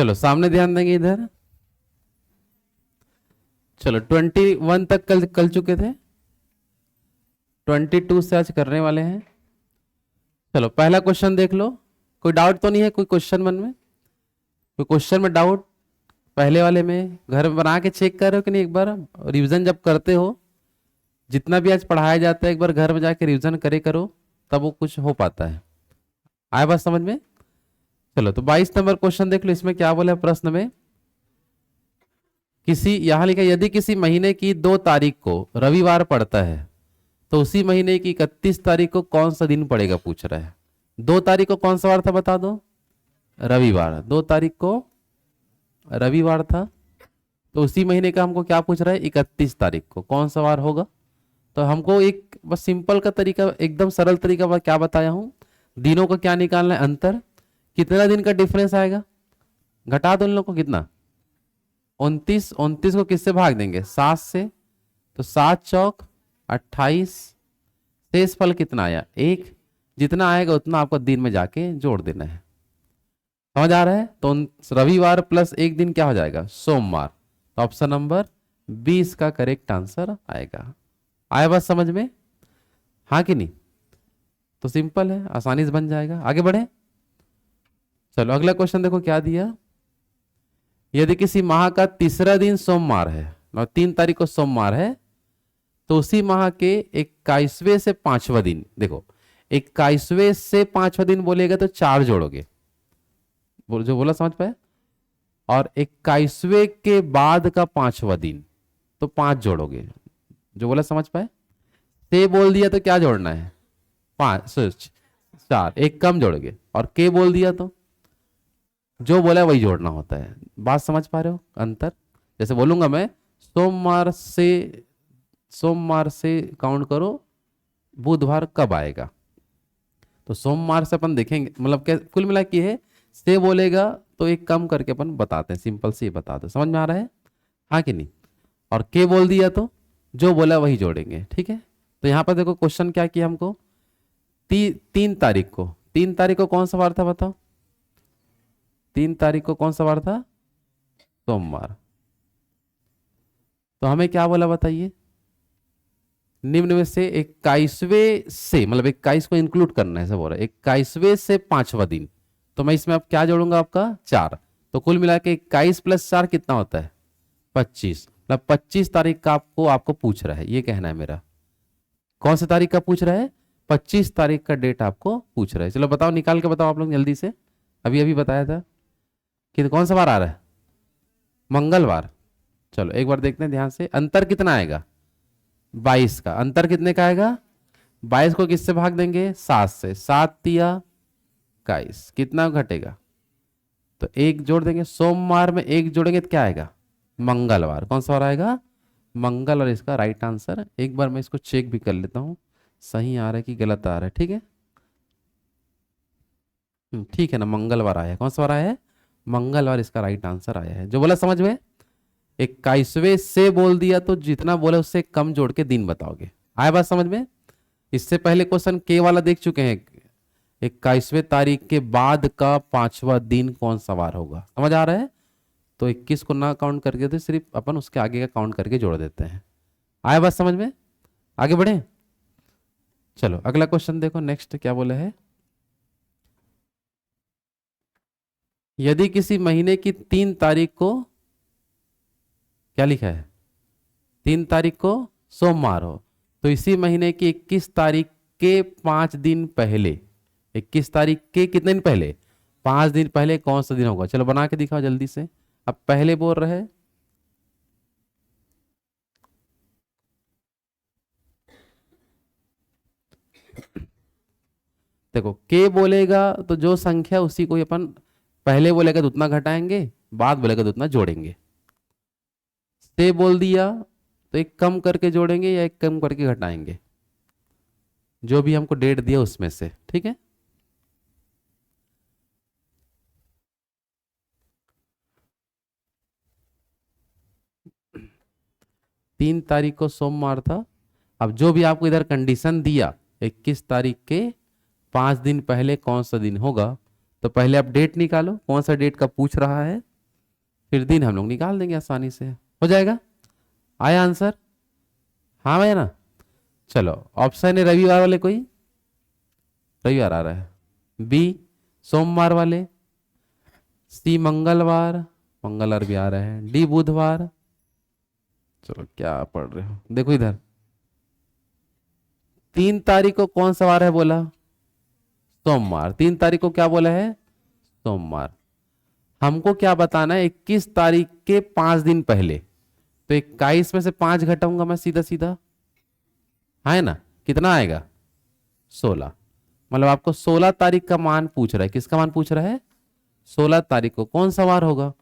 चलो सामने ध्यान देंगे इधर। चलो 21 तक कल चुके थे, 22 से आज करने वाले हैं। चलो पहला क्वेश्चन देख लो। कोई डाउट तो नहीं है कोई क्वेश्चन मन में? कोई क्वेश्चन में डाउट पहले वाले में? घर में बना के चेक कर रहे हो कि नहीं? एक बार रिवीजन जब करते हो, जितना भी आज पढ़ाया जाता है एक बार घर में जाके रिवीजन करे करो, तब वो कुछ हो पाता है। आया बात समझ में? चलो तो 22 नंबर क्वेश्चन देख लो। इसमें क्या बोला है प्रश्न में? किसी, यहां लिखा यदि किसी महीने की 2 तारीख को रविवार पड़ता है तो उसी महीने की 31 तारीख को कौन सा दिन पड़ेगा, पूछ रहा है। 2 तारीख को कौन सा वार था बता दो? रविवार। 2 तारीख को रविवार था, तो उसी महीने का हमको क्या पूछ रहा है? 31 तारीख को कौन सा वार होगा? तो हमको एक बस सिंपल का तरीका, एकदम सरल तरीका क्या बताया हूं, दिनों को क्या निकालना है, अंतर। कितना दिन का डिफरेंस आएगा? घटा दो इन लोगों को। कितना? 29। 29 को किससे भाग देंगे? 7 से। तो 7 चौक 28। शेष फल कितना आया? 1। जितना आएगा उतना आपको दिन में जाके जोड़ देना है। समझ आ रहा है? तो रविवार प्लस 1 दिन क्या हो जाएगा? सोमवार। तो ऑप्शन नंबर 20 का करेक्ट आंसर आएगा। आया बात समझ में? हाँ कि नहीं? तो सिंपल है, आसानी से बन जाएगा। आगे बढ़े। चलो अगला क्वेश्चन देखो क्या दिया। यदि किसी माह का तीसरा दिन सोमवार है और 3 तारीख को सोमवार है, तो उसी माह के 21वें से 5वां दिन, देखो 21वें से 5वां दिन बोलेगा तो 4 जोड़ोगे, जो बोला समझ पाए। और 21वें के बाद का 5वां दिन तो 5 जोड़ोगे, जो बोला समझ पाए। से बोल दिया तो क्या जोड़ना है? 5 4, एक कम जोड़ोगे। और के बोल दिया तो जो बोला वही जोड़ना होता है। बात समझ पा रहे हो अंतर? जैसे बोलूंगा मैं सोमवार से काउंट करो बुधवार कब आएगा, तो सोमवार से अपन देखेंगे, मतलब क्या कुल मिला के है, से बोलेगा तो एक कम करके अपन बताते हैं, सिंपल से बता दो। समझ में आ रहा है? हाँ कि नहीं? और के बोल दिया तो जो बोला वही जोड़ेंगे। ठीक है। तो यहां पर देखो क्वेश्चन क्या किया हमको। 3 तारीख को, 3 तारीख को कौन सा वार था बताओ? 3 तारीख को कौन सा वार था? सोमवार। तो हमें क्या बोला बताइए? निम्न में से 21वें से, मतलब 21 को इंक्लूड करना है, सब हो रहा है 21वें से 5वां दिन। तो मैं इसमें अब क्या जोड़ूंगा? आपका 4। तो कुल मिला के 21 + 4 कितना होता है? 25। मतलब 25 तारीख का आपको पूछ रहा है, ये कहना है मेरा। कौन सी तारीख का पूछ रहा है? 25 तारीख का डेट आपको पूछ रहा है। चलो बताओ, निकाल के बताओ आप लोग जल्दी से। अभी अभी बताया था कि कौन सा वार आ रहा है? मंगलवार। चलो एक बार देखते हैं ध्यान से। अंतर कितना आएगा? 22 का। अंतर कितने का आएगा? 22 को किससे भाग देंगे? 7 से। 7 तिया 21, कितना घटेगा? तो 1 जोड़ देंगे। सोमवार में 1 जोड़ेंगे तो क्या आएगा? मंगलवार। कौन सा वार आएगा? मंगल। और इसका राइट आंसर, एक बार मैं इसको चेक भी कर लेता हूं सही आ रहा है कि गलत आ रहा है। ठीक है, ठीक है ना, मंगलवार आया है। कौन सा वार आया है? मंगलवार इसका राइट आंसर आया है। जो बोला समझ में? 21वें से बोल दिया तो जितना बोले उससे कम जोड़ के दिन बताओगे। आया बात समझ में? इससे पहले क्वेश्चन के वाला देख चुके हैं। 21वें तारीख के बाद का 5वां दिन कौन सा वार होगा? समझ आ रहा है? तो 21 को ना काउंट करके तो सिर्फ अपन उसके आगे का काउंट करके जोड़ देते हैं। आया बात समझ में? आगे बढ़े। चलो अगला क्वेश्चन देखो, नेक्स्ट क्या बोला है। यदि किसी महीने की 3 तारीख को, क्या लिखा है? 3 तारीख को सोमवार हो, तो इसी महीने की 21 तारीख के 5 दिन पहले, 21 तारीख के कितने दिन पहले? 5 दिन पहले कौन सा दिन होगा? चलो बना के दिखाओ जल्दी से। अब पहले बोल रहे, देखो के बोलेगा तो जो संख्या उसी को ही अपन, पहले बोलेगा तो उतना घटाएंगे, बाद बोलेगा तो उतना जोड़ेंगे। से बोल दिया तो एक कम करके जोड़ेंगे या एक कम करके घटाएंगे, जो भी हमको डेट दिया उसमें से। ठीक है। तीन तारीख को सोमवार था। अब जो भी आपको इधर कंडीशन दिया, 21 तारीख के 5 दिन पहले कौन सा दिन होगा, तो पहले आप डेट निकालो, कौन सा डेट का पूछ रहा है। फिर दिन हम लोग निकाल देंगे आसानी से, हो जाएगा। आया आंसर? हाँ भैया ना। चलो ऑप्शन है रविवार वाले, कोई रविवार आ रहा है, बी सोमवार वाले, सी मंगलवार, मंगलवार भी आ रहा है, डी बुधवार। चलो क्या पढ़ रहे हो, देखो इधर 3 तारीख को कौन सा वार है बोला? सोमवार। 3 तारीख को क्या बोला है? सोमवार। हमको क्या बताना है? 21 तारीख के 5 दिन पहले। तो 21 में से 5 घटाऊंगा मैं सीधा सीधा, है ना? कितना आएगा? 16। मतलब आपको 16 तारीख का मान पूछ रहा है। किसका मान पूछ रहा है? 16 तारीख को कौन सा वार होगा?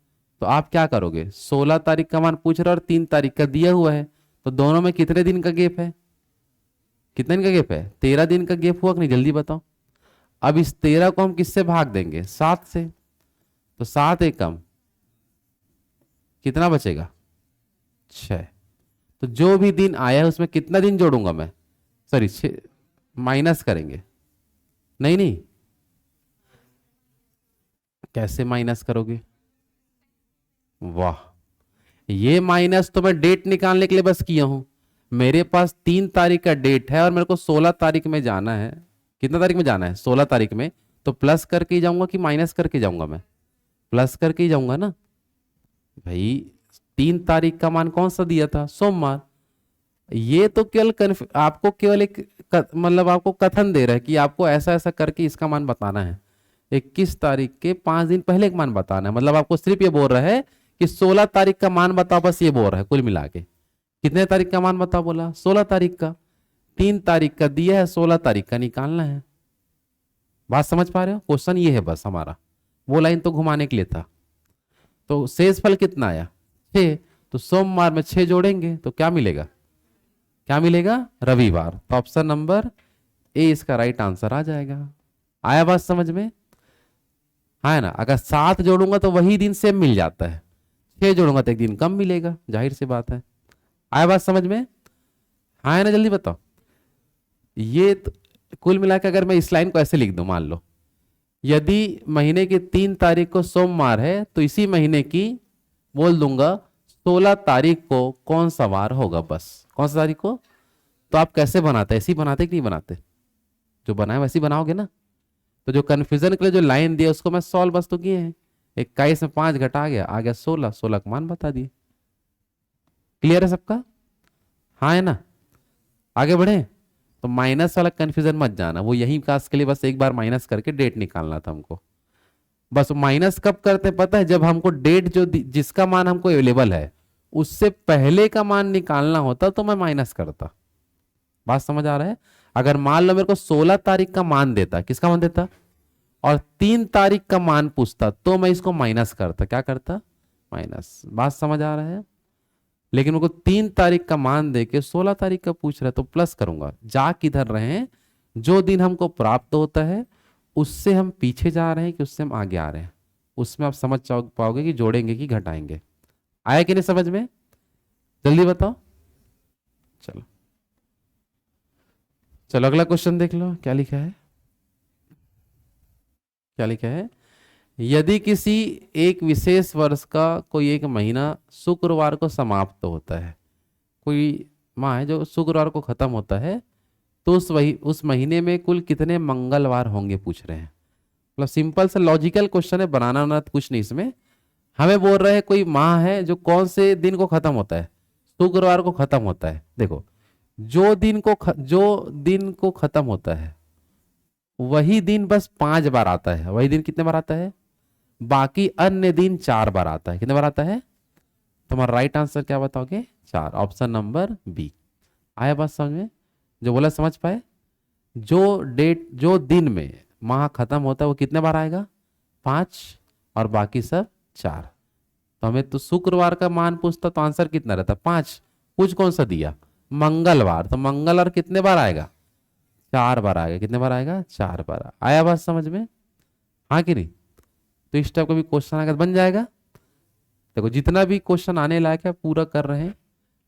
तो आप क्या करोगे? 16 तारीख का मान पूछ रहा है और 3 तारीख का दिया हुआ है, तो दोनों में कितने दिन का गैप है? कितने दिन का गैप है? 13 दिन का गैप हुआ कि नहीं? जल्दी बताओ। अब इस 13 को हम किससे भाग देंगे? 7 से। तो 7 एकम कितना बचेगा? 6। तो जो भी दिन आया है उसमें कितना दिन जोड़ूंगा मैं? सॉरी, 6 माइनस करेंगे। नहीं नहीं, कैसे माइनस करोगे? वाह, ये माइनस तो मैं डेट निकालने के लिए बस किया हूं। मेरे पास 3 तारीख का डेट है और मेरे को 16 तारीख में जाना है। कितना तारीख में जाना है? 16 तारीख में। तो प्लस करके ही जाऊंगा कि माइनस करके जाऊंगा? मैं प्लस करके ही जाऊंगा ना भाई। 3 तारीख का मान कौन सा दिया था? सोमवार। ये तो केवल आपको केवल एक मतलब आपको कथन दे रहा है कि आपको ऐसा ऐसा करके इसका मान बताना है। 21 तारीख के 5 दिन पहले एक मान बताना है। मतलब आपको सिर्फ ये बोल रहा है कि 16 तारीख का मान बताओ, बस ये बोल रहा है। कुल मिला के कितने तारीख का मान बताओ बोला? 16 तारीख का। 3 तारीख का दिया है, 16 तारीख का निकालना है। बात समझ पा रहे हो? क्वेश्चन ये है बस हमारा। वो लाइन तो घुमाने के लिए था। तो शेष फल कितना आया? 6। तो सोमवार में 6 जोड़ेंगे तो क्या मिलेगा? क्या मिलेगा? रविवार। तो ऑप्शन नंबर ए इसका राइट आंसर आ जाएगा। आया बात समझ में? हाँ है ना। अगर 7 जोड़ूंगा तो वही दिन सेम मिल जाता है, 6 जोड़ूंगा तो एक दिन कम मिलेगा, जाहिर सी बात है। आया बात समझ में? हाँ है ना। जल्दी बताओ। ये तो, कुल मिला के अगर मैं इस लाइन को ऐसे लिख दूं, मान लो यदि महीने की 3 तारीख को सोमवार है तो इसी महीने की बोल दूंगा 16 तारीख को कौन सा वार होगा, बस कौन सा तारीख को। तो आप कैसे बनाते? ऐसे ही बनाते कि नहीं बनाते? जो बनाए वैसे ही बनाओगे ना। तो जो कंफ्यूजन के लिए जो लाइन दिया उसको मैं सॉल्व बस तो किए हैं। 21 में 5 घटा गया, आ गया 16। 16 का मान बता दिए। क्लियर है सबका? हाँ है ना। आगे बढ़े। तो माइनस वाला कंफ्यूजन मत जाना, वो यही कास्ट के लिए बस एक बार माइनस करके डेट निकालना था हमको। बस माइनस कब करते पता है? जब हमको डेट जो जिसका मान हमको अवेलेबल है उससे पहले का मान निकालना होता तो मैं माइनस करता। बात समझ आ रहा है? अगर मान लो मेरे को 16 तारीख का मान देता, किसका मान देता, और 3 तारीख का मान पूछता तो मैं इसको माइनस करता। क्या करता? माइनस। बात समझ आ रहा है? लेकिन मेरे को 3 तारीख का मान दे के 16 तारीख का पूछ रहा है तो प्लस करूंगा। जा किधर रहे हैं? जो दिन हमको प्राप्त होता है उससे हम पीछे जा रहे हैं कि उससे हम आगे आ रहे हैं, उसमें आप समझ पाओगे कि जोड़ेंगे कि घटाएंगे। आया कि नहीं समझ में? जल्दी बताओ। चलो चलो अगला क्वेश्चन देख लो क्या लिखा है। क्या लिखा है? यदि किसी एक विशेष वर्ष का कोई एक महीना शुक्रवार को समाप्त होता है, कोई माह है जो शुक्रवार को खत्म होता है, तो उस महीने में कुल कितने मंगलवार होंगे पूछ रहे हैं। मतलब सिंपल सा लॉजिकल क्वेश्चन है, बनाना ना कुछ नहीं इसमें। हमें बोल रहे हैं कोई माह है जो कौन से दिन को खत्म होता है? शुक्रवार को खत्म होता है। देखो जो दिन को खत्म होता है वही दिन बस 5 बार आता है। वही दिन कितने बार आता है? बाकी अन्य दिन 4 बार आता है। कितने बार आता है? तुम्हारा राइट आंसर क्या बताओगे? 4। Option number B. आया बात समझ में? जो बोला समझ पाए? जो दिन में माह खत्म होता है वो कितने बार आएगा? 5, और बाकी सब 4। तो हमें तो शुक्रवार का मान पूछता तो आंसर कितना रहता? 5। कुछ कौन सा दिया? मंगलवार। तो मंगलवार कितने बार आएगा? 4 बार आएगा। कितने बार आएगा? 4 बार। आया बात समझ में? हाँ कि नहीं? तो इस टाइप का भी क्वेश्चन आएगा बन जाएगा। देखो जितना भी क्वेश्चन आने लायक है पूरा कर रहे हैं,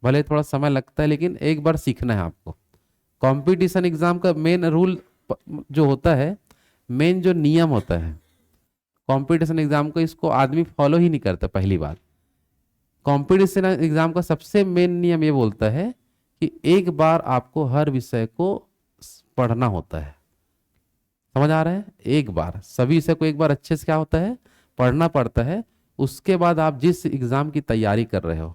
भले थोड़ा समय लगता है लेकिन एक बार सीखना है आपको। कंपटीशन एग्जाम का मेन रूल जो होता है, मेन जो नियम होता है कंपटीशन एग्जाम को, इसको आदमी फॉलो ही नहीं करता पहली बात। कंपटीशन एग्जाम का सबसे मेन नियम ये बोलता है कि एक बार आपको हर विषय को पढ़ना होता है। समझ आ रहा है? एक बार सभी विषय को एक बार अच्छे से क्या होता है, पढ़ना पड़ता है। उसके बाद आप जिस एग्जाम की तैयारी कर रहे हो,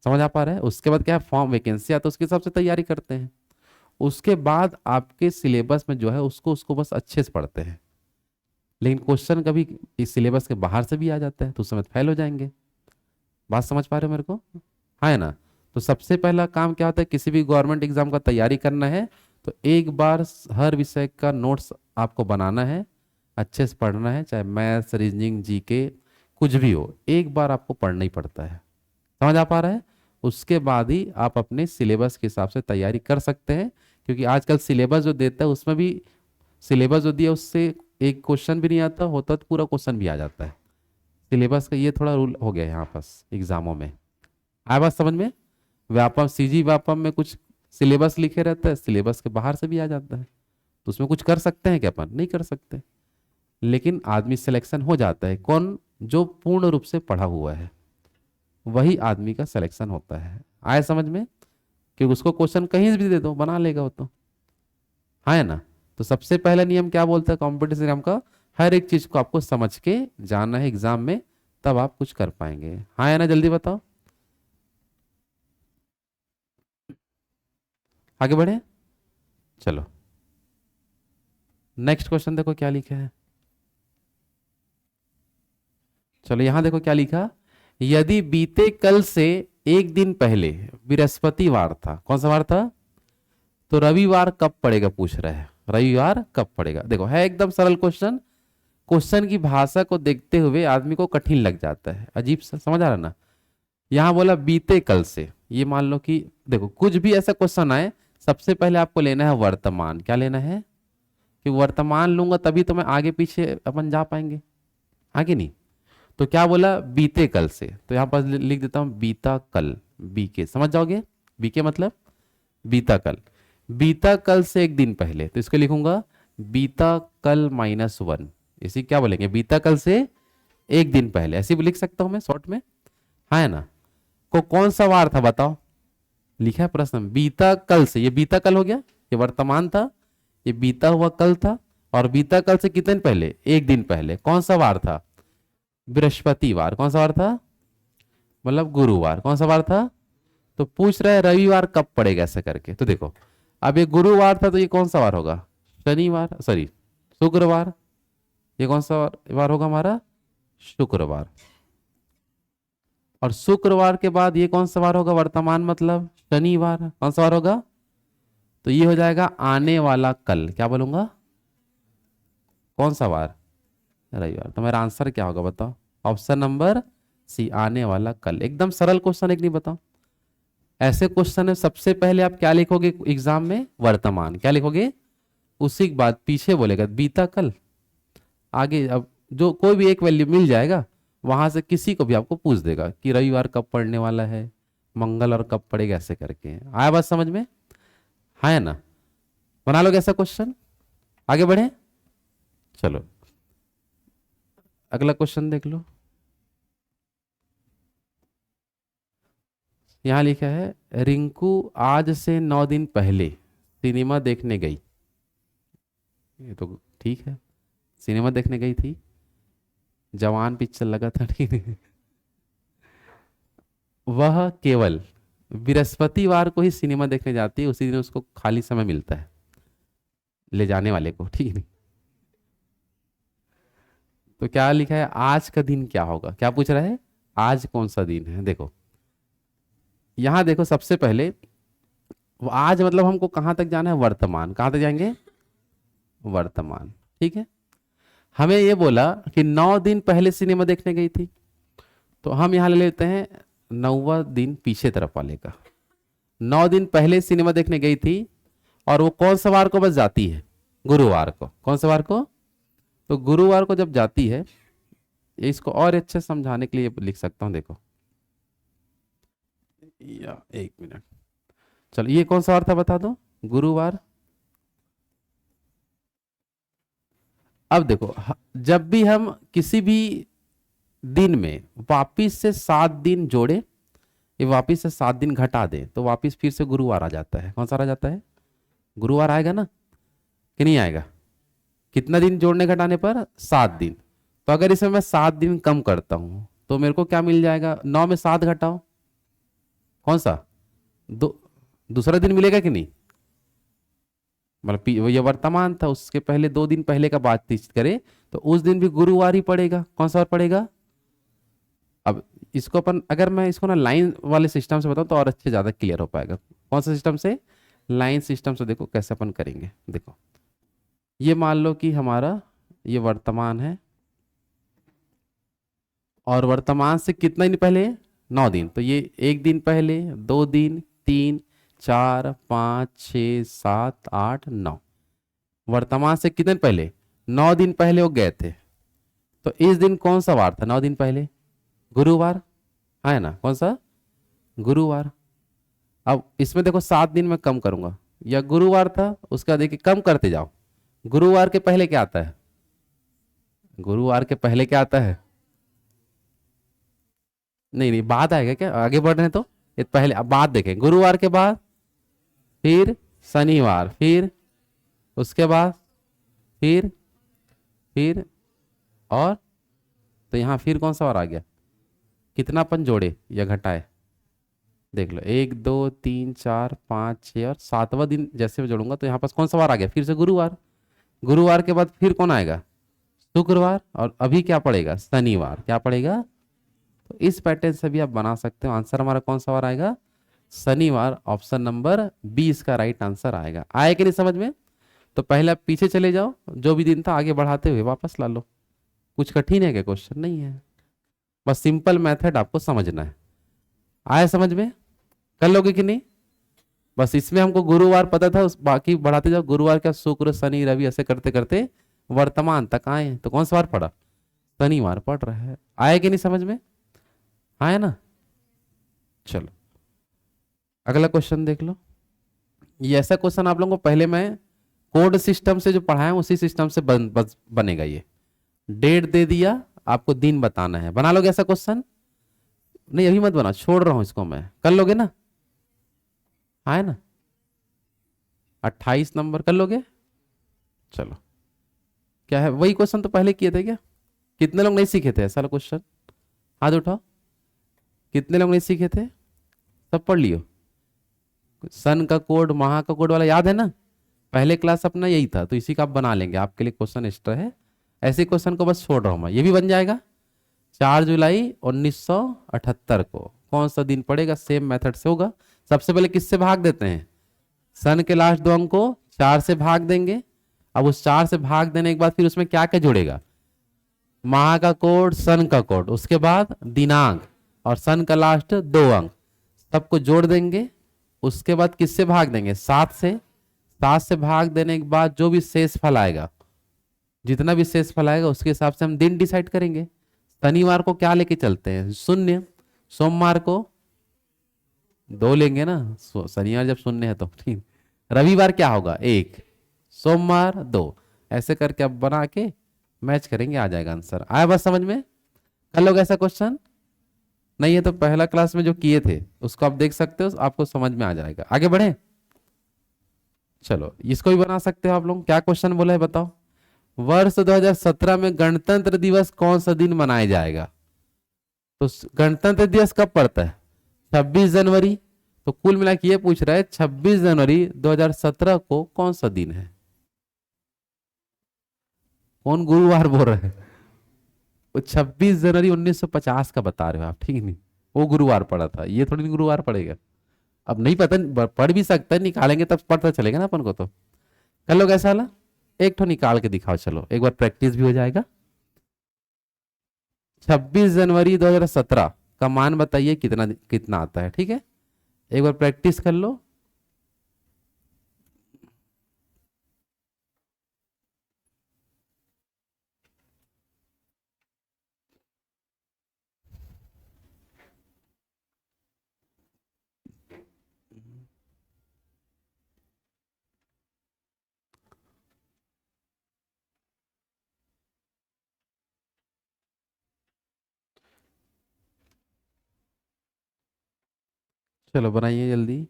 समझ आ पा रहा है, उसके बाद क्या है, फॉर्म वैकेंसी आता है, उसके हिसाब से तैयारी करते हैं। उसके बाद आपके सिलेबस में जो है उसको उसको बस अच्छे से पढ़ते हैं। लेकिन क्वेश्चन कभी इस सिलेबस के बाहर से भी आ जाता है तो उस समय फेल हो जाएंगे। बात समझ पा रहे हो मेरे को? हाँ है ना? तो सबसे पहला काम क्या होता है, किसी भी गवर्नमेंट एग्जाम का तैयारी करना है तो एक बार हर विषय का नोट्स आपको बनाना है, अच्छे से पढ़ना है, चाहे मैथ्स, रीजनिंग, जीके कुछ भी हो, एक बार आपको पढ़ना ही पड़ता है। समझ आ पा रहा है? उसके बाद ही आप अपने सिलेबस के हिसाब से तैयारी कर सकते हैं, क्योंकि आजकल सिलेबस जो देता है उसमें भी सिलेबस जो दिया उससे एक क्वेश्चन भी नहीं आता, होता तो पूरा क्वेश्चन भी आ जाता है। सिलेबस का ये थोड़ा रूल हो गया है यहाँ पास एग्जामों में। आया बात समझ में? व्यापम, सीजी व्यापम में कुछ सिलेबस लिखे रहता है, सिलेबस के बाहर से भी आ जाता है, तो उसमें कुछ कर सकते हैं क्या? अपन नहीं कर सकते। लेकिन आदमी सिलेक्शन हो जाता है कौन? जो पूर्ण रूप से पढ़ा हुआ है, वही आदमी का सिलेक्शन होता है। आया समझ में? क्योंकि उसको क्वेश्चन कहीं से भी दे दो बना लेगा वो तो। हाँ है ना? तो सबसे पहला नियम क्या बोलता है कॉम्पिटिशन एग्जाम का, हर एक चीज को आपको समझ के जाना है एग्जाम में, तब आप कुछ कर पाएंगे। हाँ है ना? जल्दी बताओ, आगे बढ़े। चलो नेक्स्ट क्वेश्चन देखो क्या लिखा है। चलो यहां देखो क्या लिखा, यदि बीते कल से एक दिन पहले बृहस्पतिवार था, कौन सा वार था, तो रविवार कब पड़ेगा पूछ रहा है। रविवार कब पड़ेगा? देखो है एकदम सरल क्वेश्चन। क्वेश्चन की भाषा को देखते हुए आदमी को कठिन लग जाता है, अजीब सा, समझ आ रहा ना? यहां बोला बीते कल से, ये मान लो कि देखो कुछ भी ऐसा क्वेश्चन आए, सबसे पहले आपको लेना है वर्तमान। क्या लेना है? कि वर्तमान लूंगा तभी तो मैं आगे पीछे अपन जा पाएंगे, आगे नहीं। तो क्या बोला, बीते कल से, तो यहां पर लिख देता हूं बीता कल, बीके, समझ जाओगे? बीके मतलब बीता कल। बीता कल से एक दिन पहले, तो इसको लिखूंगा बीता कल -1। इसी क्या बोलेंगे, बीता कल से एक दिन पहले, ऐसे भी लिख सकता हूं मैं शॉर्ट में। हाँ है ना? को कौन सा वार था बताओ, लिखा है प्रश्न, बीता कल से, ये बीता कल हो गया, ये वर्तमान था, ये बीता हुआ कल था, और बीता कल से कितने दिन पहले, एक दिन पहले, कौन सा वार था, बृहस्पतिवार। कौन सा वार था, मतलब गुरुवार। कौन सा वार था? तो पूछ रहा है रविवार कब पड़ेगा ऐसे करके। तो देखो अब ये गुरुवार था तो ये कौन सा वार होगा, शनिवार, सॉरी शुक्रवार। ये कौन सा वार होगा हमारा, शुक्रवार। और शुक्रवार के बाद ये कौन सा वार होगा, वर्तमान मतलब शनिवार। कौन सा वार होगा? तो ये हो जाएगा आने वाला कल। क्या बोलूंगा, कौन सा वार, रविवार। तो मेरा आंसर क्या होगा बताओ, ऑप्शन नंबर सी, आने वाला कल। एकदम सरल क्वेश्चन, एक नहीं बताओ। ऐसे क्वेश्चन है सबसे पहले आप क्या लिखोगे एग्जाम में, वर्तमान। क्या लिखोगे, उसी के बाद पीछे बोलेगा बीता कल, आगे अब जो कोई भी एक वैल्यू मिल जाएगा, वहां से किसी को भी आपको पूछ देगा कि रविवार कब पड़ने वाला है, मंगल और कब पड़ेगा, ऐसे करके। आया बात समझ में? हाँ है ना? बना लोगे ऐसा क्वेश्चन, आगे बढ़े। चलो अगला क्वेश्चन देख लो। यहां लिखा है रिंकू आज से 9 दिन पहले सिनेमा देखने गई। ये तो ठीक है, सिनेमा देखने गई थी, जवान पिक्चर लगा था, ठीक है। वह केवल बृहस्पतिवार को ही सिनेमा देखने जाती है, उसी दिन उसको खाली समय मिलता है, ले जाने वाले को, ठीक है। तो क्या लिखा है, आज का दिन क्या होगा, क्या पूछ रहा है, आज कौन सा दिन है। देखो यहां देखो सबसे पहले, वो आज मतलब हमको कहां तक जाना है, वर्तमान। कहां तक जाएंगे, वर्तमान, ठीक है। हमें ये बोला कि 9 दिन पहले सिनेमा देखने गई थी, तो हम यहां ले लेते हैं 9वां दिन पीछे तरफ वाले का। 9 दिन पहले सिनेमा देखने गई थी, और वो कौन सा वार को बस जाती है, गुरुवार को। कौन सा वार को, तो गुरुवार को जब जाती है, इसको और अच्छे से समझाने के लिए लिख सकता हूं, देखो या एक मिनट। चलो ये कौन सा वार था बता दो, गुरुवार। अब देखो जब भी हम किसी भी दिन में वापिस से 7 दिन जोड़े, ये वापिस से 7 दिन घटा दें तो वापिस फिर से गुरुवार आ जाता है। कौन सा आ जाता है? गुरुवार आएगा ना कि नहीं आएगा? कितना दिन जोड़ने घटाने पर? 7 दिन। तो अगर इसमें मैं 7 दिन कम करता हूं तो मेरे को क्या मिल जाएगा? 9 में 7 घटाओ, कौन सा? दो, दूसरा दिन मिलेगा कि नहीं? मतलब वो ये वर्तमान था, उसके पहले 2 दिन पहले का बातचीत करें तो उस दिन भी गुरुवार ही पड़ेगा। कौन सा वार पड़ेगा? अब इसको अपन, अगर मैं इसको ना लाइन वाले सिस्टम से बताऊं तो और अच्छे ज्यादा क्लियर हो पाएगा। कौन सा सिस्टम से? लाइन सिस्टम से। देखो कैसे अपन करेंगे। देखो ये मान लो कि हमारा ये वर्तमान है और वर्तमान से कितना दिन पहले? 9 दिन। तो ये 1 दिन पहले, 2 दिन, 3, 4, 5, 6, 7, 8, 9। वर्तमान से कितने दिन पहले? 9 दिन पहले वो गए थे। तो इस दिन कौन सा वार था 9 दिन पहले? गुरुवार है ना? कौन सा? गुरुवार। अब इसमें देखो 7 दिन में कम करूंगा, या गुरुवार था उसका देखिए कम करते जाओ। गुरुवार के पहले क्या आता है? गुरुवार के पहले क्या आता है? नहीं नहीं, बाद आएगा क्या? आगे बढ़ रहे हैं तो ये पहले, अब बाद देखें। गुरुवार के बाद फिर शनिवार, फिर उसके बाद फिर और, तो यहां फिर कौन सा वार आ गया? कितना अपन जोड़े या घटाए? देख लो, 1, 2, 3, 4, 5, 6 और 7वां दिन जैसे मैं जोड़ूंगा तो यहाँ पास कौन सा वार आ गया? फिर से गुरुवार। गुरुवार के बाद फिर कौन आएगा? शुक्रवार। और अभी क्या पड़ेगा? शनिवार। क्या पड़ेगा? तो इस पैटर्न से भी आप बना सकते हो। आंसर हमारा कौन सा वार आएगा? शनिवार। ऑप्शन नंबर बी इसका राइट आंसर आएगा। आए कि नहीं समझ में? तो पहले आप पीछे चले जाओ, जो भी दिन था आगे बढ़ाते हुए वापस ला लो। कुछ कठिन है क्या? क्वेश्चन नहीं है, बस सिंपल मेथड आपको समझना है। आया समझ में? कर लोगे कि नहीं? बस इसमें हमको गुरुवार पता था, उस बाकी बढ़ाते जाओ। गुरुवार क्या, शुक्र शनि रवि ऐसे करते करते वर्तमान तक आए, तो कौन सा वार पड़ा? शनिवार पड़ रहा है। आए कि नहीं समझ में? आया ना? चलो अगला क्वेश्चन देख लो। ये ऐसा क्वेश्चन आप लोगों को पहले मैं कोड सिस्टम से जो पढ़ाया उसी सिस्टम से बनेगा ये। डेट दे दिया, आपको दिन बताना है। बना लोगे ऐसा क्वेश्चन? नहीं अभी मत बना, छोड़ रहा हूं इसको मैं। कर लोगे ना? आए ना? 28 नंबर कर लोगे? चलो, क्या है वही क्वेश्चन तो पहले किए थे क्या? कितने लोग नहीं सीखे थे ऐसा क्वेश्चन? हाथ उठाओ। कितने लोग नहीं सीखे थे? सब पढ़ लियो। सन का कोड, महा का कोड वाला याद है ना? पहले क्लास अपना यही था, तो इसी का आप बना लेंगे। आपके लिए क्वेश्चन एक्स्ट्रा है। ऐसे क्वेश्चन को बस छोड़ रहा हूं मैं। ये भी बन जाएगा। 4 जुलाई 1978 को कौन सा दिन पड़ेगा? सेम मेथड से होगा। सबसे पहले किससे भाग देते हैं? सन के लास्ट 2 अंक को 4 से भाग देंगे। अब उस 4 से भाग देने के बाद फिर उसमें क्या क्या जुड़ेगा? माह का कोड, सन का कोड, उसके बाद दिनांक और सन का लास्ट 2 अंक, सबको जोड़ देंगे। उसके बाद किससे भाग देंगे? 7 से। 7 से भाग देने के बाद जो भी शेष फल आएगा, जितना भी शेष फल आएगा उसके हिसाब से हम दिन डिसाइड करेंगे। शनिवार को क्या लेके चलते हैं? 0। सोमवार को 2 लेंगे ना, शनिवार जब 0 है तो ठीक। रविवार क्या होगा? 1। सोमवार 2। ऐसे करके अब बना के मैच करेंगे, आ जाएगा आंसर। आया बस समझ में? कर लोगे ऐसा क्वेश्चन? नहीं है तो पहला क्लास में जो किए थे उसको आप देख सकते हो, आपको समझ में आ जाएगा। आगे बढ़े? चलो इसको भी बना सकते हो आप लोग। क्या क्वेश्चन बोला है बताओ? वर्ष 2017 में गणतंत्र दिवस कौन सा दिन मनाया जाएगा? तो गणतंत्र दिवस कब पड़ता है? 26 जनवरी। तो कुल मिला के ये पूछ रहा है 26 जनवरी 2017 को कौन सा दिन है? कौन गुरुवार बोल रहा है? वो 26 जनवरी 1950 का बता रहे हो आप, ठीक नहीं? वो गुरुवार पड़ा था, ये थोड़ी गुरुवार पड़ेगा। अब नहीं पता, पढ़ भी सकता है, निकालेंगे तब पता चलेगा ना अपन को। तो कर लो कैसा वाला? एक ठो निकाल के दिखाओ, चलो एक बार प्रैक्टिस भी हो जाएगा। 26 जनवरी 2017 का मान बताइए कितना कितना आता है, ठीक है? एक बार प्रैक्टिस कर लो। चलो बनाइए जल्दी।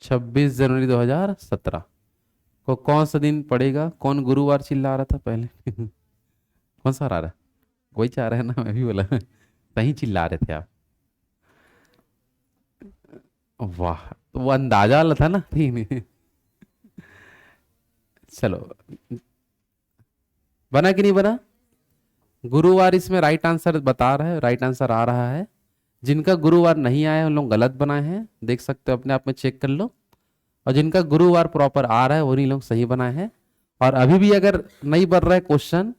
26 जनवरी 2017 को कौन सा दिन पड़ेगा? कौन गुरुवार चिल्ला रहा था पहले? कौन सा आ रहा है? वही चाह रहा है ना, मैं भी बोला। सही चिल्ला रहे थे आप। वाह, तो वो अंदाजा वाला था ना, ठीक नहीं? चलो, बना कि नहीं बना? गुरुवार इसमें राइट आंसर बता रहा है, राइट आंसर आ रहा है। जिनका गुरुवार नहीं आया है उन लोग गलत बनाए हैं, देख सकते हो अपने आप में, चेक कर लो। और जिनका गुरुवार प्रॉपर आ रहा है वही लोग सही बनाए हैं। और अभी भी अगर नहीं बन रहा है क्वेश्चन,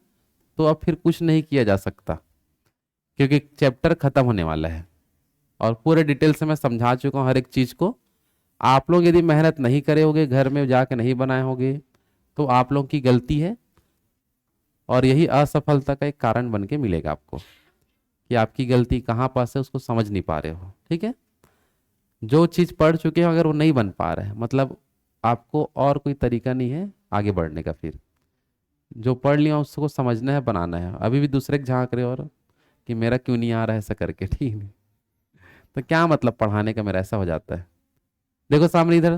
तो अब फिर कुछ नहीं किया जा सकता, क्योंकि चैप्टर खत्म होने वाला है और पूरे डिटेल से मैं समझा चुका हूँ हर एक चीज को। आप लोग यदि मेहनत नहीं करे होगे, घर में जाके नहीं बनाए होगे, तो आप लोग की गलती है और यही असफलता का एक कारण बन के मिलेगा आपको, कि आपकी गलती कहाँ पास है उसको समझ नहीं पा रहे हो। ठीक है, जो चीज पढ़ चुके हो अगर वो नहीं बन पा रहा है, मतलब आपको और कोई तरीका नहीं है आगे बढ़ने का। फिर जो पढ़ लिया उसको समझना है, बनाना है। अभी भी दूसरे के झांक रहे हो और कि मेरा क्यों नहीं आ रहा है ऐसा करके, ठीक नहीं? तो क्या मतलब पढ़ाने का मेरा, ऐसा हो जाता है। देखो सामने इधर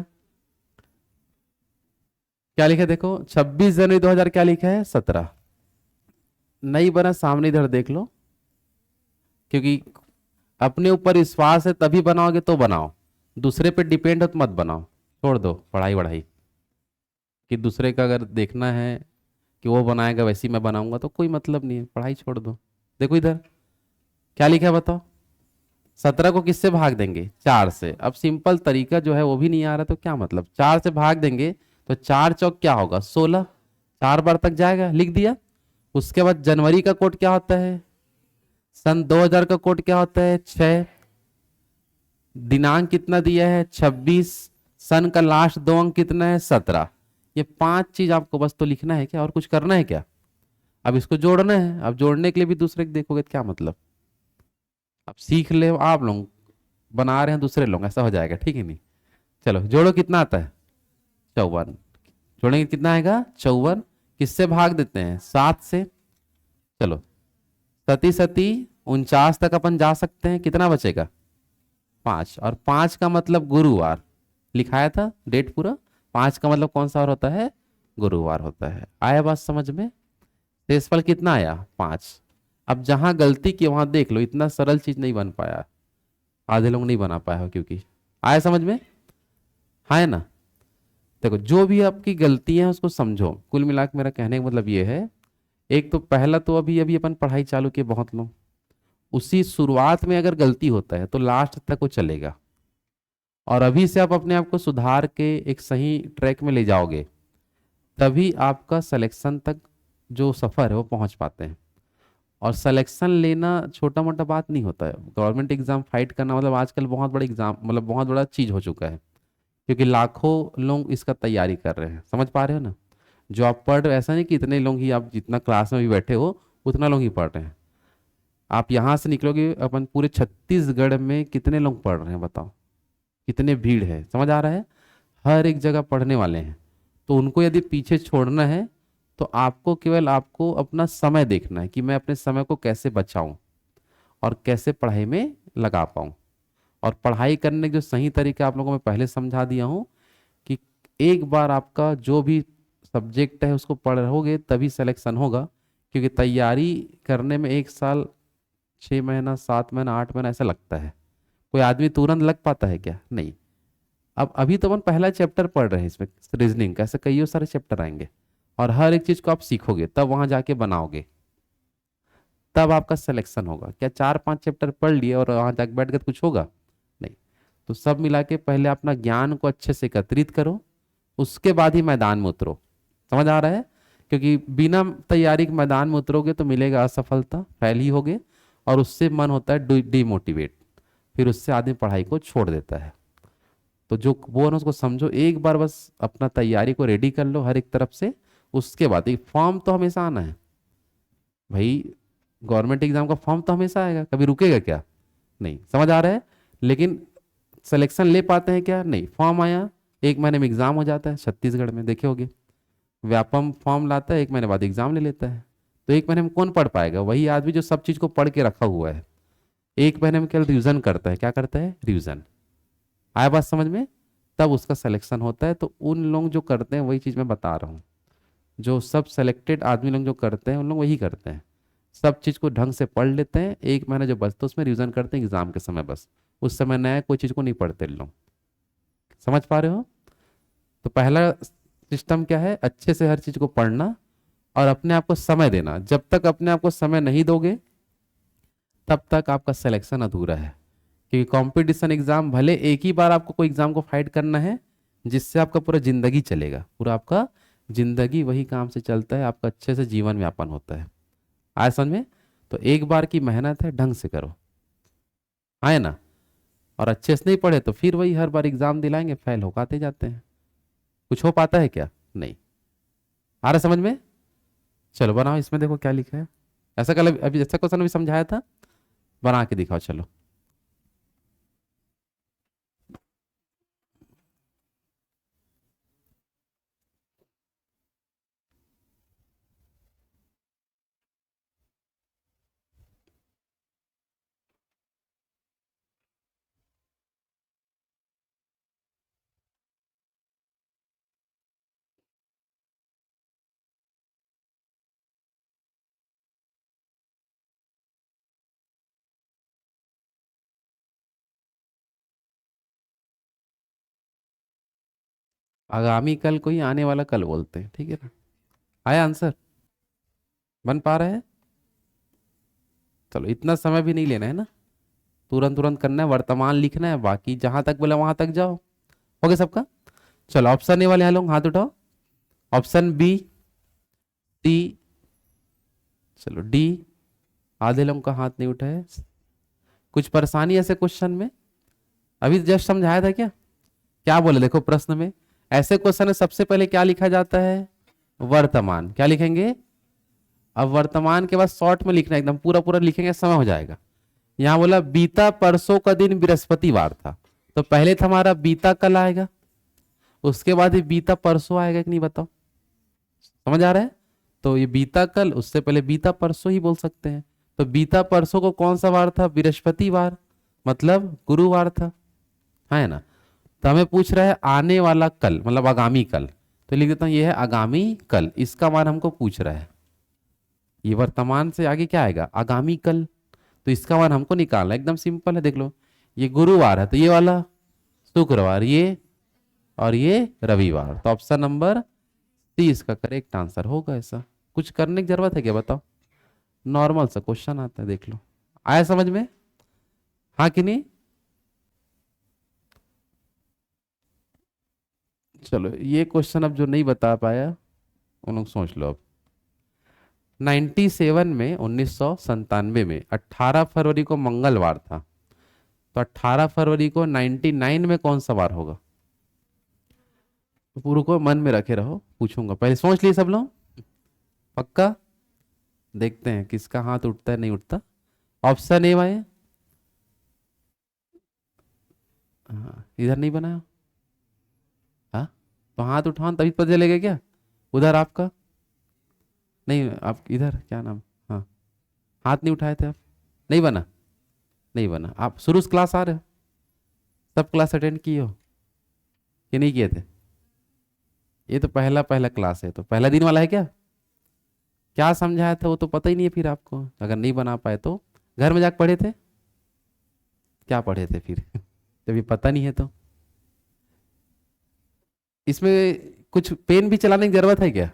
क्या लिखा है, देखो 26 जनवरी 2000 क्या लिखा है, 17। नहीं बना, सामने इधर देख लो, क्योंकि अपने ऊपर विश्वास है तभी बनाओगे तो बनाओ, दूसरे पे डिपेंड हो तो मत बनाओ। छोड़ दो पढ़ाई वढ़ाई, कि दूसरे का अगर देखना है कि वो बनाएगा वैसे ही मैं बनाऊंगा, तो कोई मतलब नहीं है, पढ़ाई छोड़ दो। देखो इधर क्या लिखा है बताओ। 17 को किससे भाग देंगे? 4 से। अब सिंपल तरीका जो है वो भी नहीं आ रहा, तो क्या मतलब, 4 से भाग देंगे तो 4 चौक क्या होगा, 16। 4 बार तक जाएगा, लिख दिया। उसके बाद जनवरी का कोड क्या होता है, सन 2000 का कोड क्या होता है, 6। दिनांक कितना दिया है, 26। सन का लास्ट 2 अंक कितना है, 17। ये 5 चीज आपको बस तो लिखना है क्या, और कुछ करना है क्या? अब इसको जोड़ना है, अब जोड़ने के लिए भी दूसरे को देखोगे तो क्या मतलब। अब सीख ले आप लोग, बना रहे हैं दूसरे लोग, ऐसा हो जाएगा, ठीक है नहीं? चलो जोड़ो, कितना आता है, 54। जोड़ेंगे कितना आएगा, 54। किससे भाग देते हैं, 7 से। चलो, सती सती 49 तक अपन जा सकते हैं, कितना बचेगा, 5। और 5 का मतलब गुरुवार, लिखाया था डेट पूरा। 5 का मतलब कौन सा वार होता है, गुरुवार होता है। आया बात समझ में? शेषफल कितना आया, 5। अब जहां गलती की वहां देख लो, इतना सरल चीज नहीं बन पाया, आधे लोग नहीं बना पाया हो, क्योंकि आया समझ में, है ना? देखो, जो भी आपकी गलतियां हैं उसको समझो। कुल मिला के मेरा कहने का मतलब ये है, एक तो पहला तो अभी अभी अपन पढ़ाई चालू किए बहुत लोग, उसी शुरुआत में अगर गलती होता है तो लास्ट तक वो चलेगा। और अभी से आप अपने आप को सुधार के एक सही ट्रैक में ले जाओगे, तभी आपका सिलेक्शन तक जो सफर है वो पहुंच पाते हैं। और सिलेक्शन लेना छोटा मोटा बात नहीं होता है। गवर्नमेंट एग्जाम फाइट करना मतलब आजकल बहुत बड़ा एग्जाम, मतलब बहुत बड़ा चीज हो चुका है, क्योंकि लाखों लोग इसका तैयारी कर रहे हैं। समझ पा रहे हो ना? जो आप पढ़ रहे हो, ऐसा नहीं कि इतने लोग ही, आप जितना क्लास में भी बैठे हो उतना लोग ही पढ़ रहे हैं। आप यहाँ से निकलोगे, अपन पूरे छत्तीसगढ़ में कितने लोग पढ़ रहे हैं बताओ, कितने भीड़ है, समझ आ रहा है? हर एक जगह पढ़ने वाले हैं। तो उनको यदि पीछे छोड़ना है, तो आपको केवल आपको अपना समय देखना है कि मैं अपने समय को कैसे बचाऊं और कैसे पढ़ाई में लगा पाऊं। और पढ़ाई करने के जो सही तरीका आप लोगों को मैं पहले समझा दिया हूं, कि एक बार आपका जो भी सब्जेक्ट है उसको पढ़ रहोगे तभी सिलेक्शन होगा। क्योंकि तैयारी करने में 1 साल, 6 महीना, 7 महीना, 8 महीना ऐसा लगता है। कोई आदमी तुरंत लग पाता है क्या, नहीं। अब अभी तो अपन पहला चैप्टर पढ़ रहे हैं इसमें, रीजनिंग का, ऐसे कई सारे चैप्टर आएंगे और हर एक चीज को आप सीखोगे, तब वहां जाके बनाओगे, तब आपका सिलेक्शन होगा। क्या 4 5 चैप्टर पढ़ लिए और वहां जाके बैठ कर कुछ होगा, नहीं। तो सब मिला के पहले अपना ज्ञान को अच्छे से एकत्रित करो, उसके बाद ही मैदान में उतरो। समझ आ रहा है? क्योंकि बिना तैयारी के मैदान में उतरोगे तो मिलेगा असफलता, फेल ही होगे। और उससे मन होता है डिमोटिवेट, फिर उससे आदमी पढ़ाई को छोड़ देता है। तो जो वो है ना, उसको समझो, एक बार बस अपना तैयारी को रेडी कर लो हर एक तरफ से। उसके बाद एक फॉर्म तो हमेशा आना है भाई, गवर्नमेंट एग्जाम का फॉर्म तो हमेशा आएगा, कभी रुकेगा क्या, नहीं। समझ आ रहा है? लेकिन सिलेक्शन ले पाते हैं क्या, नहीं। फॉर्म आया, एक महीने में एग्जाम हो जाता है छत्तीसगढ़ में, देखे होगे। व्यापम फॉर्म लाता है, एक महीने बाद एग्जाम ले लेता है। तो एक महीने में कौन पढ़ पाएगा? वही आदमी जो सब चीज को पढ़ के रखा हुआ है। एक महीने में केवल रिविजन करता है। क्या करता है? रिविजन। आया बात समझ में? तब उसका सिलेक्शन होता है। तो उन लोग जो करते हैं वही चीज मैं बता रहा हूँ, जो सब सेलेक्टेड आदमी लोग जो करते हैं उन लोग वही करते हैं। सब चीज को ढंग से पढ़ लेते हैं, एक महीना जो बचता है उसमें रिविजन करते हैं एग्जाम के समय बस। उस समय नया कोई चीज को नहीं पढ़ते लोग। समझ पा रहे हो? तो पहला सिस्टम क्या है? अच्छे से हर चीज को पढ़ना और अपने आप को समय देना। जब तक अपने आप को समय नहीं दोगे तब तक आपका सिलेक्शन अधूरा है। क्योंकि कंपटीशन एग्जाम, भले एक ही बार आपको कोई एग्जाम को फाइट करना है जिससे आपका पूरा जिंदगी चलेगा, पूरा आपका जिंदगी वही काम से चलता है, आपका अच्छे से जीवन यापन होता है। आए समझ में? तो एक बार की मेहनत है, ढंग से करो। आए ना? और अच्छे से नहीं पढ़े तो फिर वही हर बार एग्जाम दिलाएंगे, फेल होते जाते हैं। कुछ हो पाता है क्या? नहीं। आ रहा समझ में? चलो बनाओ, इसमें देखो क्या लिखा है। ऐसा कल अभी ऐसा क्वेश्चन अभी समझाया था, बना के दिखाओ चलो। आगामी कल को ही आने वाला कल बोलते हैं, ठीक है ना? आया आंसर? बन पा रहे हैं? चलो, इतना समय भी नहीं लेना है ना, तुरंत तुरंत करना है, वर्तमान लिखना है, बाकी जहां तक बोला वहां तक जाओ। हो गया सबका? चलो, ऑप्शन ए वाले यहाँ लोग हाथ उठाओ। ऑप्शन बी, सी, चलो डी। आधे लोगों का हाथ नहीं उठाए। कुछ परेशानी ऐसे क्वेश्चन में? अभी जस्ट समझाया था क्या? क्या बोले देखो प्रश्न में, ऐसे क्वेश्चन में सबसे पहले क्या लिखा जाता है? वर्तमान। क्या लिखेंगे? अब वर्तमान के बाद शॉर्ट में लिखना, एकदम पूरा पूरा लिखेंगे समय हो जाएगा। यहां बोला बीता परसों का दिन बृहस्पतिवार था, तो पहले तो हमारा बीता कल आएगा, उसके बाद ही बीता परसों आएगा कि नहीं बताओ? समझ आ रहा है? तो ये बीता कल, उससे पहले बीता परसों ही बोल सकते हैं। तो बीता परसों को कौन सा वार था? बृहस्पतिवार, मतलब गुरुवार था, है ना? तो हमें पूछ रहा है आने वाला कल, मतलब आगामी कल। तो लिख देता हूं ये है आगामी कल, इसका मान हमको पूछ रहा है। ये वर्तमान से आगे क्या आएगा? आगामी कल। तो इसका मान हमको निकालना है, एकदम सिंपल है, देख लो। ये गुरुवार है तो ये वाला शुक्रवार, ये और ये रविवार। तो ऑप्शन नंबर सी इसका करेक्ट आंसर होगा। ऐसा कुछ करने की जरूरत है क्या बताओ? नॉर्मल सा क्वेश्चन आता है, देख लो। आया समझ में? हाँ कि नहीं? चलो, ये क्वेश्चन अब जो नहीं बता पाया उन लोग सोच लो अब। 97 में 1997 में 18 फरवरी को मंगलवार था, तो 18 फरवरी को 99 में कौन सा वार होगा? तो पूरे को मन में रखे रहो, पूछूंगा। पहले सोच लिए सब लोग? पक्का? देखते हैं किसका हाथ उठता है नहीं उठता। ऑप्शन ए भाई। हाँ, इधर नहीं बनाया। हाँ, तो हाथ उठाओ तभी पता चलेगा क्या? उधर आपका नहीं, आप इधर क्या नाम? हाँ, हाथ नहीं उठाए थे आप? नहीं बना? नहीं बना। आप शुरू से क्लास आ रहे हो? सब क्लास अटेंड किए हो कि नहीं किए थे? ये तो पहला पहला क्लास है, तो पहला दिन वाला है क्या? क्या समझाया था वो तो पता ही नहीं है फिर आपको, अगर नहीं बना पाए तो। घर में जाकर पढ़े थे? क्या पढ़े थे फिर जब ये पता नहीं है तो? इसमें कुछ पेन भी चलाने की जरूरत है क्या?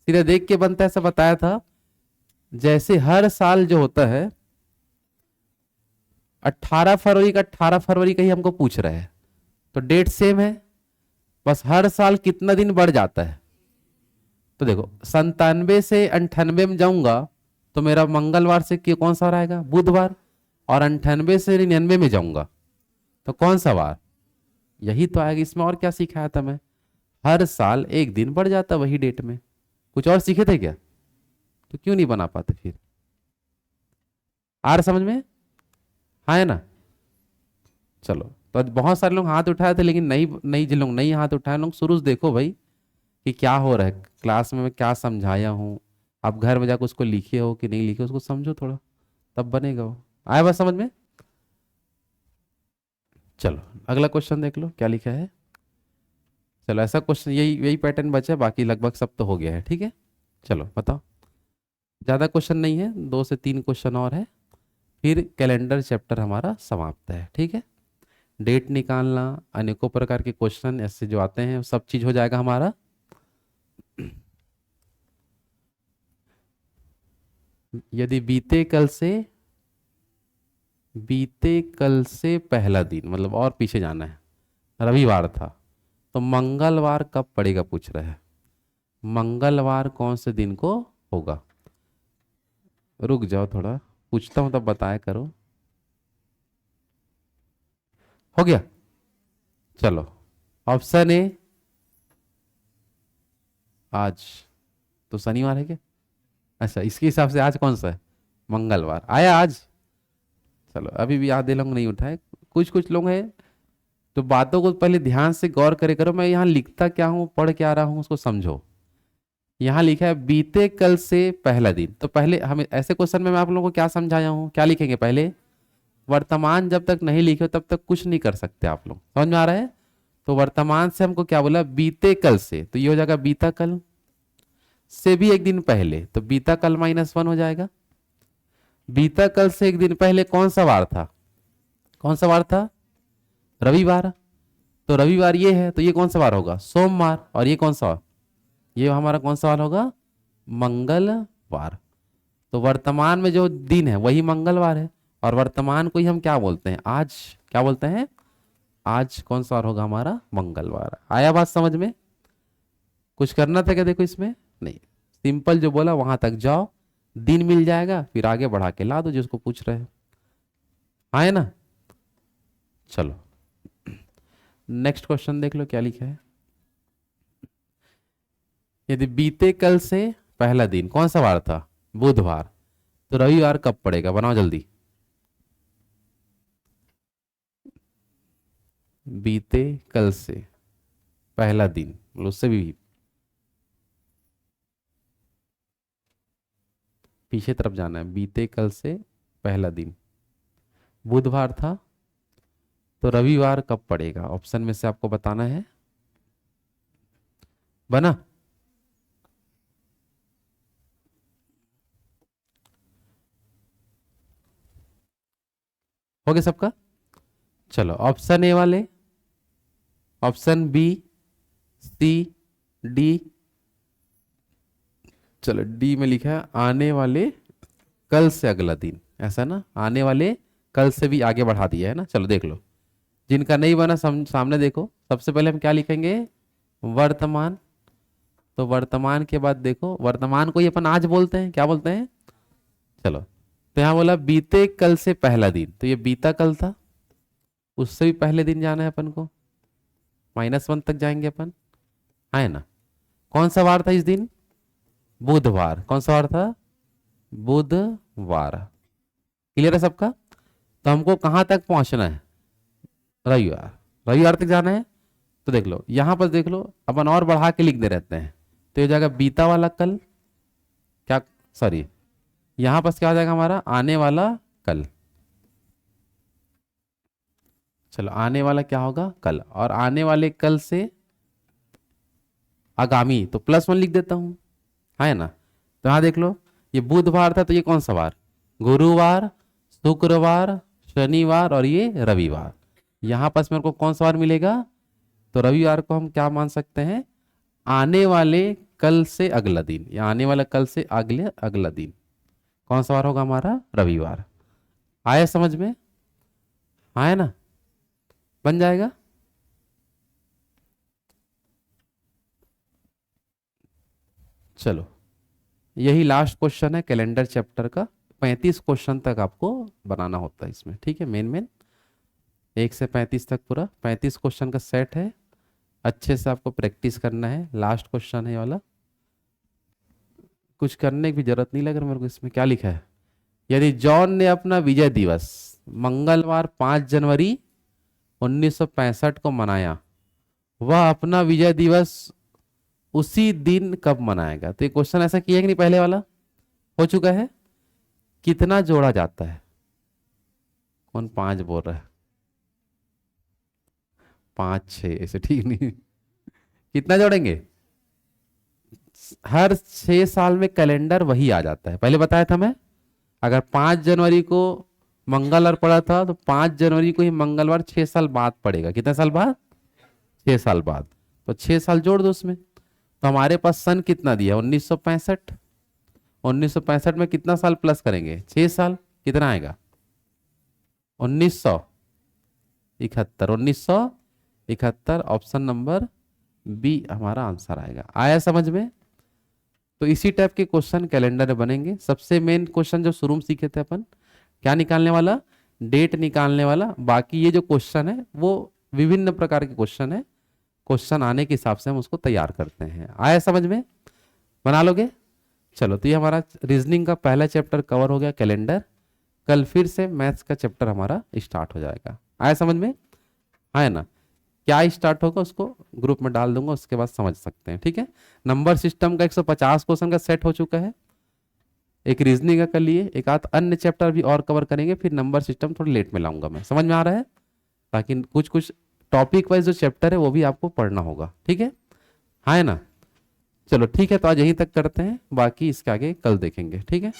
सीधे देख के बनता है, ऐसा बताया था। जैसे हर साल जो होता है 18 फरवरी का, 18 फरवरी का ही हमको पूछ रहा है, तो डेट सेम है, बस हर साल कितना दिन बढ़ जाता है। तो देखो, 97 से 98 में जाऊंगा तो मेरा मंगलवार से कौन सा वार आएगा? बुधवार। और 98 से 99 में जाऊंगा तो कौन सा वार? यही तो आएगा। इसमें और क्या सिखाया था मैं? हर साल एक दिन बढ़ जाता वही डेट में। कुछ और सीखे थे क्या? तो क्यों नहीं बना पाते फिर? आ रहा समझ में? हाँ है ना? चलो, तो बहुत सारे लोग हाथ उठाए थे, लेकिन नहीं नहीं जिन लोग नहीं हाथ उठाए लोग शुरू से देखो भाई कि क्या हो रहा है क्लास में, मैं क्या समझाया हूँ। आप घर में जाकर उसको लिखे हो कि नहीं लिखे, उसको समझो थोड़ा, तब बनेगा वो। आया बात समझ में? चलो अगला क्वेश्चन देख लो क्या लिखा है। चलो ऐसा क्वेश्चन, यही यही पैटर्न बचा है, बाकी लगभग सब तो हो गया है। ठीक है, चलो बताओ। ज़्यादा क्वेश्चन नहीं है, 2 से 3 क्वेश्चन और है, फिर कैलेंडर चैप्टर हमारा समाप्त है। ठीक है, डेट निकालना, अनेकों प्रकार के क्वेश्चन ऐसे जो आते हैं, सब चीज हो जाएगा हमारा। यदि बीते कल से पहला दिन, मतलब और पीछे जाना है, रविवार था, तो मंगलवार कब पड़ेगा पूछ रहा है। मंगलवार कौन से दिन को होगा? रुक जाओ थोड़ा, पूछता हूं तब बताया करो। हो गया, चलो। ऑप्शन ए आज, तो शनिवार है क्या? अच्छा, इसके हिसाब से आज कौन सा है? मंगलवार आया आज। चलो अभी भी आधे लोग नहीं उठाए, कुछ कुछ लोग हैं। तो बातों को पहले ध्यान से गौर करे करो, मैं यहाँ लिखता क्या हूँ, पढ़ क्या रहा हूँ, उसको समझो। यहाँ लिखा है बीते कल से पहला दिन, तो पहले हम ऐसे क्वेश्चन में मैं आप लोगों को क्या समझाया हूँ, क्या लिखेंगे पहले? वर्तमान जब तक नहीं लिखे तब तक कुछ नहीं कर सकते आप लोग, समझ में आ रहा है? तो वर्तमान से हमको क्या बोला, बीते कल से, तो ये हो जाएगा बीता कल से भी एक दिन पहले, तो बीता कल -1 हो जाएगा। बीता कल से एक दिन पहले कौन सा वार था? कौन सा वार था? रविवार। तो रविवार ये है, तो ये कौन सा वार होगा? सोमवार। और ये कौन सा वार? ये हमारा कौन सा वार होगा? मंगलवार। तो वर्तमान में जो दिन है वही मंगलवार है, और वर्तमान को ही हम क्या बोलते हैं? आज। क्या बोलते हैं? आज कौन सा वार होगा हमारा? मंगलवार। आया बात समझ में? कुछ करना था क्या देखो इसमें? नहीं, सिंपल जो बोला वहां तक जाओ, दिन मिल जाएगा, फिर आगे बढ़ा के ला दो जिसको पूछ रहे हैं। आए ना? चलो नेक्स्ट क्वेश्चन देख लो क्या लिखा है। यदि बीते कल से पहला दिन कौन सा वार था? बुधवार। तो रविवार कब पड़ेगा? बनाओ जल्दी। बीते कल से पहला दिन, मतलब उससे भी पीछे तरफ जाना है। बीते कल से पहला दिन बुधवार था, तो रविवार कब पड़ेगा? ऑप्शन में से आपको बताना है। बना? हो गया सबका? चलो ऑप्शन ए वाले, ऑप्शन बी, सी, डी। चलो डी में लिखा है आने वाले कल से अगला दिन, ऐसा ना? आने वाले कल से भी आगे बढ़ा दिया है ना। चलो देख लो, जिनका नहीं बना सामने देखो। सबसे पहले हम क्या लिखेंगे? वर्तमान। तो वर्तमान के बाद देखो, वर्तमान को ही अपन आज बोलते हैं, क्या बोलते हैं? चलो, तो यहाँ बोला बीते कल से पहला दिन, तो ये बीता कल था, उससे भी पहले दिन जाना है अपन को, -1 तक जाएंगे अपन। है ना? कौन सा वार था इस दिन? बुधवार। कौन सा वार था? बुधवार। क्लियर है सबका? तो हमको कहां तक पहुंचना है? रविवार। रविवार तक जाना है। तो देख लो यहां पर, देख लो अपन और बढ़ा के लिख दे रहते हैं, तो ये हो जाएगा बीता वाला कल, क्या सॉरी, यहां पर क्या हो जाएगा हमारा? आने वाला कल। चलो आने वाला क्या होगा? कल। और आने वाले कल से आगामी, तो +1 लिख देता हूं, है ना? तो यहां देख लो, ये बुधवार था, तो ये कौन सा वार? गुरुवार, शुक्रवार, शनिवार और ये रविवार। यहां पास मेरे को कौन सा वार मिलेगा? तो रविवार को हम क्या मान सकते हैं? आने वाले कल से अगला दिन, या आने वाला कल से अगले अगला दिन कौन सा वार होगा हमारा? रविवार। आया समझ में? आया ना? बन जाएगा। चलो यही लास्ट क्वेश्चन है कैलेंडर चैप्टर का। 35 क्वेश्चन तक आपको बनाना होता है इसमें, ठीक है? मेन मेन 1 से 35 तक पूरा 35 क्वेश्चन का सेट है। अच्छे से आपको प्रैक्टिस करना है। लास्ट क्वेश्चन है ये वाला, कुछ करने की भी जरूरत नहीं लग रहा मेरे को। इसमें क्या लिखा है? यदि जॉन ने अपना विजय दिवस मंगलवार 5 जनवरी 1965 को मनाया, वह अपना विजय दिवस उसी दिन कब मनाएगा? तो ये क्वेश्चन ऐसा किया कि नहीं, पहले वाला हो चुका है। कितना जोड़ा जाता है? कौन 5 बोल रहा है? 5 6 ऐसे ठीक नहीं। कितना जोड़ेंगे? हर 6 साल में कैलेंडर वही आ जाता है, पहले बताया था मैं। अगर 5 जनवरी को मंगलवार पड़ा था तो 5 जनवरी को ही मंगलवार 6 साल बाद पड़ेगा। कितने साल बाद? 6 साल बाद। तो 6 साल जोड़ दो उसमें। तो हमारे पास सन कितना दिया? 1965। 1965 में कितना साल प्लस करेंगे? 6 साल। कितना आएगा? 1971। 1971 ऑप्शन नंबर बी हमारा आंसर आएगा। आया समझ में? तो इसी टाइप के क्वेश्चन कैलेंडर में बनेंगे। सबसे मेन क्वेश्चन जो शुरू में सीखे थे अपन, क्या निकालने वाला? डेट निकालने वाला। बाकी ये जो क्वेश्चन है वो विभिन्न प्रकार के क्वेश्चन है, क्वेश्चन आने के हिसाब से हम उसको तैयार करते हैं। आया समझ में? बना लोगे? चलो, तो ये हमारा रीजनिंग का पहला चैप्टर कवर हो गया, कैलेंडर। कल फिर से मैथ्स का चैप्टर हमारा स्टार्ट हो जाएगा। आया समझ में? आया ना? क्या स्टार्ट होगा उसको ग्रुप में डाल दूंगा, उसके बाद समझ सकते हैं। ठीक है। नंबर सिस्टम का 150 क्वेश्चन का सेट हो चुका है। एक रीजनिंग का कर लिए, एक आध अन्य चैप्टर भी और कवर करेंगे, फिर नंबर सिस्टम थोड़ा लेट में लाऊंगा मैं। समझ में आ रहा है? ताकि कुछ कुछ टॉपिक वाइज जो चैप्टर है वो भी आपको पढ़ना होगा। ठीक है। हाँ है ना? चलो ठीक है, तो आज यहीं तक करते हैं, बाकी इसके आगे कल देखेंगे। ठीक है।